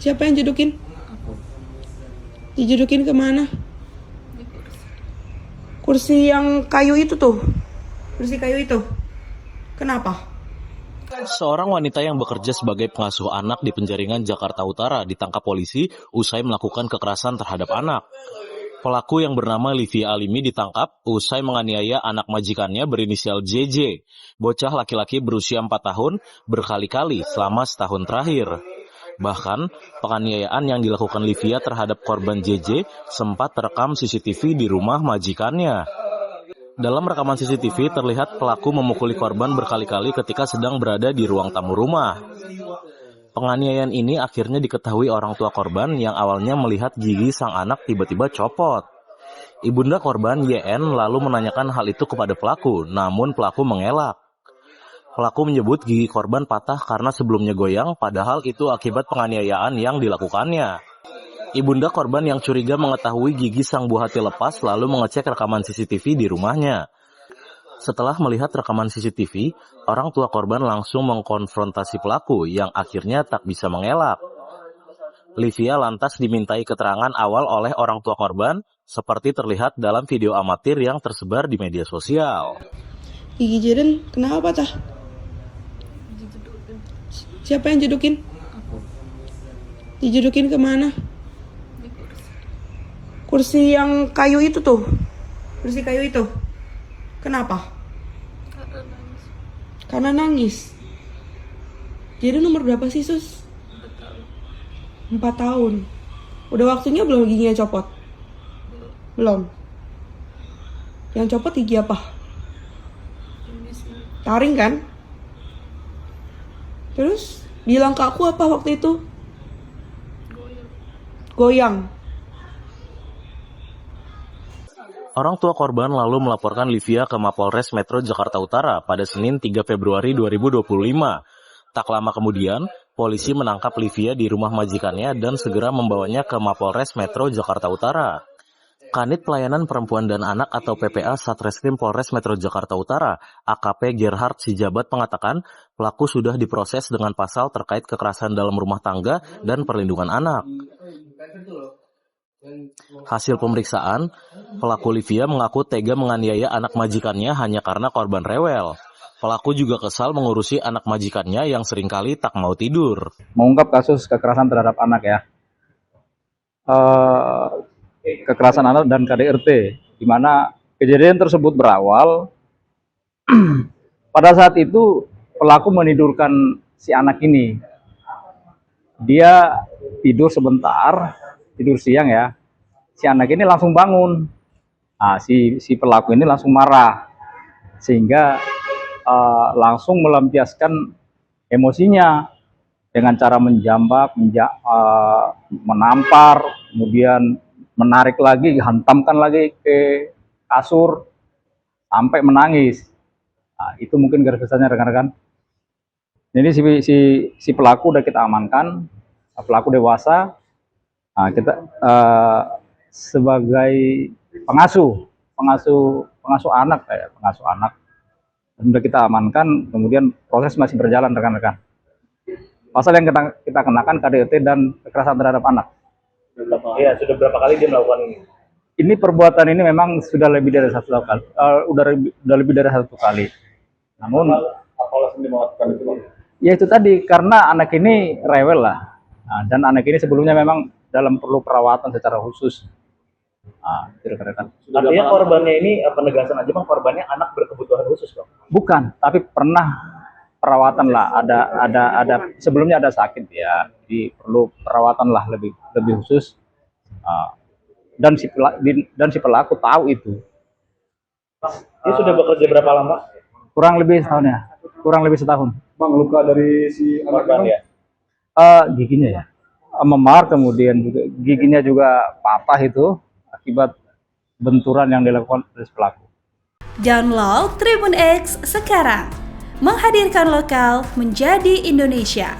Siapa yang jedukin? Aku Dijedukin kemana? di kursi. Kursi yang kayu itu tuh. Kursi kayu itu. Kenapa? Seorang wanita yang bekerja sebagai pengasuh anak di Penjaringan, Jakarta Utara ditangkap polisi usai melakukan kekerasan terhadap anak. Pelaku yang bernama Livia Alimi ditangkap usai menganiaya anak majikannya berinisial JJ, bocah laki-laki berusia 4 tahun, berkali-kali selama setahun terakhir. Bahkan, penganiayaan yang dilakukan Livia terhadap korban JJ sempat terekam CCTV di rumah majikannya. Dalam rekaman CCTV terlihat pelaku memukuli korban berkali-kali ketika sedang berada di ruang tamu rumah. Penganiayaan ini akhirnya diketahui orang tua korban yang awalnya melihat gigi sang anak tiba-tiba copot. Ibunda korban YN lalu menanyakan hal itu kepada pelaku, namun pelaku mengelak. Pelaku menyebut gigi korban patah karena sebelumnya goyang, padahal itu akibat penganiayaan yang dilakukannya. Ibunda korban yang curiga mengetahui gigi sang buah hati lepas lalu mengecek rekaman CCTV di rumahnya. Setelah melihat rekaman CCTV, orang tua korban langsung mengkonfrontasi pelaku yang akhirnya tak bisa mengelak. Livia lantas dimintai keterangan awal oleh orang tua korban, seperti terlihat dalam video amatir yang tersebar di media sosial. Gigi Jeren kenapa tah? Dijedukin. Siapa yang jedukin? Aku Dijedukin kemana? di kursi. Kursi yang kayu itu tuh. Kursi kayu itu. Kenapa? Karena nangis. Karena nangis. Jadi nomor berapa sih, Sus? 4 tahun. 4 tahun. Udah waktunya belum giginya copot? Belum. Yang copot gigi apa? Ini sih Taring kan? Terus bilang ke aku apa waktu itu? goyang. Goyang. Orang tua korban lalu melaporkan Livia ke Mapolres Metro Jakarta Utara pada Senin 3 Februari 2025. Tak lama kemudian, polisi menangkap Livia di rumah majikannya dan segera membawanya ke Mapolres Metro Jakarta Utara. Kanit Pelayanan Perempuan dan Anak atau PPA Satreskrim Polres Metro Jakarta Utara, AKP Gerhard Sijabat mengatakan pelaku sudah diproses dengan pasal terkait kekerasan dalam rumah tangga dan perlindungan anak. Hasil pemeriksaan, pelaku Livia mengaku tega menganiaya anak majikannya hanya karena korban rewel. Pelaku juga kesal mengurusi anak majikannya yang seringkali tak mau tidur. Mengungkap kasus kekerasan terhadap anak ya. Kekerasan anak dan KDRT, di mana kejadian tersebut berawal pada saat itu pelaku menidurkan si anak ini. Dia tidur sebentar, tidur siang ya. Si anak ini langsung bangun. Nah, si pelaku ini langsung marah, sehingga langsung melampiaskan emosinya dengan cara menjambak, menampar, kemudian menarik lagi, hantamkan lagi ke kasur sampai menangis. Nah, itu mungkin garis besarnya rekan-rekan. Jadi si pelaku udah kita amankan, pelaku dewasa. Nah, kita sebagai pengasuh anak, sudah kita amankan. Kemudian proses masih berjalan rekan-rekan. Pasal yang kita kenakan KDRT dan kekerasan terhadap anak. Iya, sudah berapa kali dia melakukan ini? Ini perbuatan ini memang sudah lebih dari satu kali. Udah lebih dari satu kali. Namun, ya itu tadi, karena anak ini rewel lah. Nah, dan anak ini sebelumnya memang perlu perawatan secara khusus. Nah, rekan-rekan. Artinya korbannya ini penegasan aja bang, korbannya anak berkebutuhan khusus bang? Bukan, tapi pernah perawatan lah. Ada sebelumnya ada sakit ya, jadi perlu perawatan lah lebih khusus. Dan si pelaku tahu itu. Dia sudah bekerja berapa lama? Kurang lebih setahun. Bang, luka dari si Korban ya? Giginya ya memar, kemudian juga giginya juga patah itu akibat benturan yang dilakukan oleh pelaku. Download Tribun X sekarang, menghadirkan lokal menjadi Indonesia.